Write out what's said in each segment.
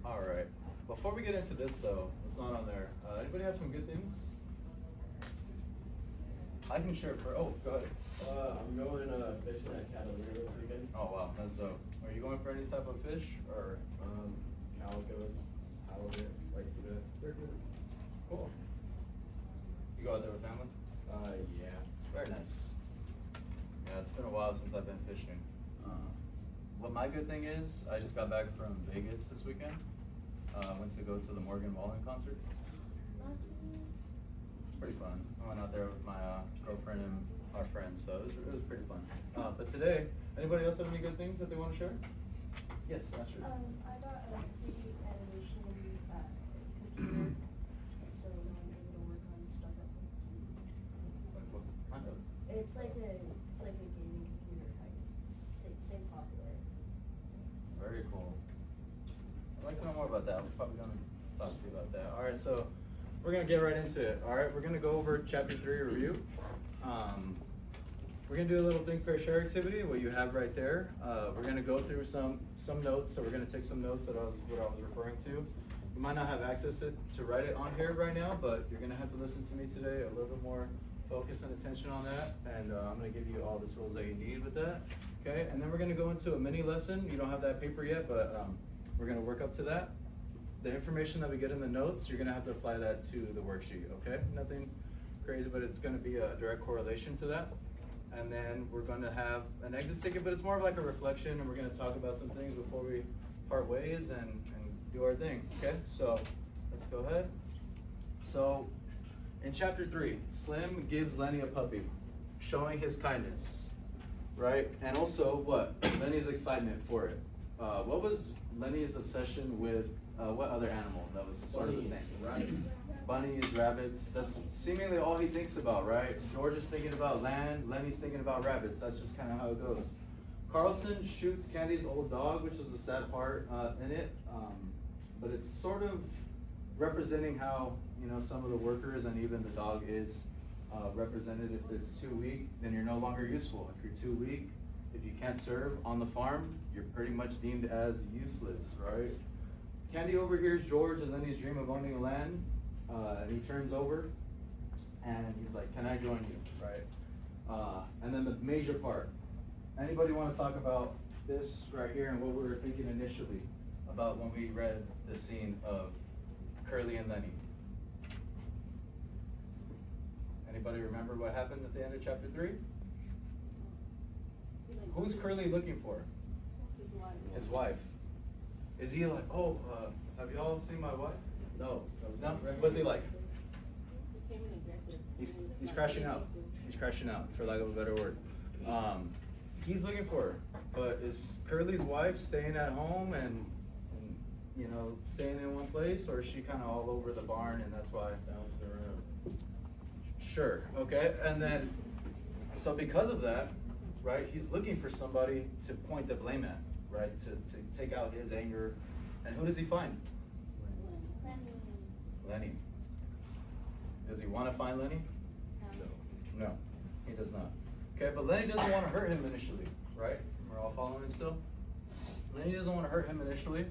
All right. Before we get into this, though, it's not on there. Anybody have some good things? I can share for. Oh, go ahead. I'm going fishing at Catalina this weekend. Oh wow, that's dope. Are you going for any type of fish or? Calicos, halibut, like sea bass. They're good. Cool. You go out there with family? Yeah. Very nice. Yeah, it's been a while since I've been fishing. What my good thing is, I just got back from Vegas this weekend. Went to go to the Morgan Wallen concert. It's pretty fun. I went out there with my girlfriend and our friends, so it was pretty fun. But today, anybody else have any good things that they want to share? Yes, Astrid. I got a 3D animation computer, so now I'm able to work on stuff at home. Like what kind of? It's like a gaming computer, same software. Very cool. I'd like to know more about that. We're probably going to talk to you about that. All right, so we're going to get right into it. All right, we're going to go over chapter 3 review. We're going to do a little think, pair, share activity, what you have right there. We're going to go through some notes, so we're going to take some notes that what I was referring to. You might not have access to write it on here right now, but you're going to have to listen to me today, a little bit more focus and attention on that, and I'm going to give you all the tools that you need with that. Okay, and then we're going to go into a mini lesson. You don't have that paper yet, but we're going to work up to that. The information that we get in the notes, you're going to have to apply that to the worksheet, okay? Nothing crazy, but it's going to be a direct correlation to that. And then we're going to have an exit ticket, but it's more of like a reflection, and we're going to talk about some things before we part ways and do our thing, okay? So let's go ahead. So in chapter 3, Slim gives Lenny a puppy, showing his kindness, right? And also what? Lenny's excitement for it. What was Lenny's obsession with what other animal that was sort of the same? Right. Bunnies, rabbits, that's seemingly all he thinks about, right? George is thinking about land, Lenny's thinking about rabbits. That's just kind of how it goes. Carlson shoots Candy's old dog, which is the sad part in it. But it's sort of representing how, you know, some of the workers and even the dog is represented. If it's too weak, then you're no longer useful. If you're too weak, if you can't serve on the farm, you're pretty much deemed as useless, right? Candy overhears George and Lenny's dream of owning land. And he turns over and he's like, can I join you, right? And then the major part. Anybody want to talk about this right here and what we were thinking initially about when we read the scene of Curly and Lenny? Anybody remember what happened at the end of chapter 3? Who's Curly looking for? His wife. Is he like, oh, have you all seen my wife? No. No? What's he like? He's crashing out. He's crashing out, for lack of a better word. He's looking for her, but is Curly's wife staying at home and you know, staying in one place, or is she kind of all over the barn and that's why? Bouncing around. Sure, okay, and then, so because of that, right, he's looking for somebody to point the blame at, right, to take out his anger, and who does he find? Lenny. Does he want to find Lenny? No. No, he does not. Okay, but Lenny doesn't want to hurt him initially, right? We're all following it still? Lenny doesn't want to hurt him initially.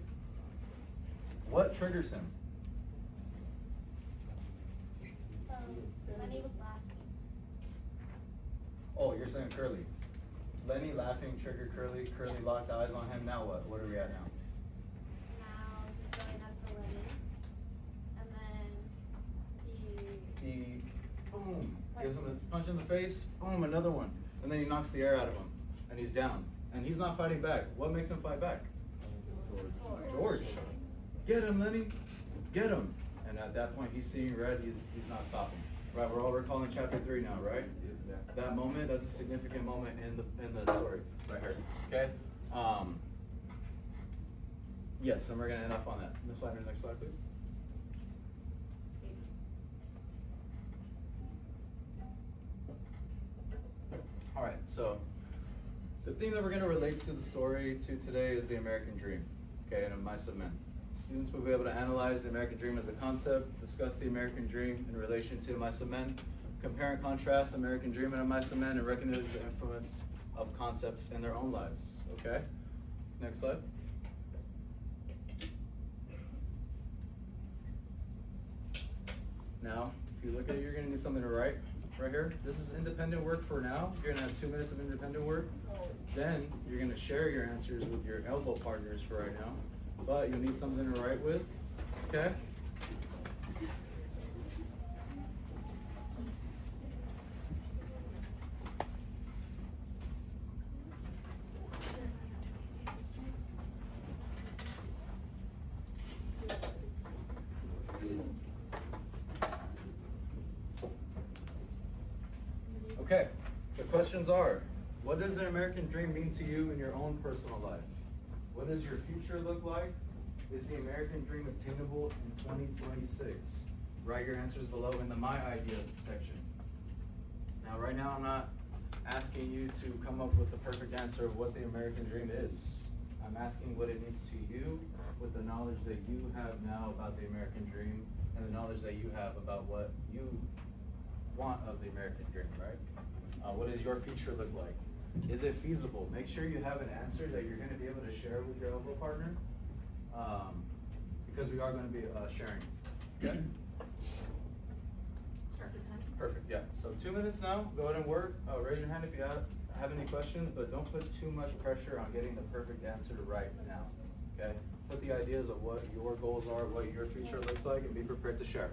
What triggers him? Lenny was laughing. Oh, you're saying Curly. Lenny laughing triggered Curly. Curly locked eyes on him. Now what? What are we at now? Now he's going up to Lenny, and then He, boom, gives him a punch in the face. Boom, another one. And then he knocks the air out of him. And he's down. And he's not fighting back. What makes him fight back? George. Get him, Lenny. Get him. And at that point, he's seeing red. He's not stopping. Right, we're all recalling chapter 3 now, right? Yeah. That moment, that's a significant moment in the story right here. Okay? Yes, and we're gonna end up on that. Next slide, please. All right, so the theme that we're gonna relate to the story to today is the American Dream, okay, and of mice of men. Students will be able to analyze the American Dream as a concept, discuss the American Dream in relation to mice of men, compare and contrast the American Dream and a mice of men, and recognize the influence of concepts in their own lives, okay? Next slide. Now, if you look at it, you're gonna need something to write right here. This is independent work for now. You're gonna have 2 minutes of independent work. Then you're gonna share your answers with your elbow partners for right now, but you'll need something to write with, okay? Okay, the questions are, what does the American dream mean to you in your own personal life? What does your future look like? Is the American dream attainable in 2026? Write your answers below in the My Ideas section. Now, right now, I'm not asking you to come up with the perfect answer of what the American dream is. I'm asking what it means to you with the knowledge that you have now about the American dream and the knowledge that you have about what you want of the American dream, right? What does your future look like? Is it feasible? Make sure you have an answer that you're gonna be able to share with your elbow partner, because we are gonna be sharing, okay? Start the time. Perfect, yeah, so 2 minutes now, go ahead and work. Raise your hand if you have any questions, but don't put too much pressure on getting the perfect answer right now, okay? Put the ideas of what your goals are, what your future looks like, and be prepared to share.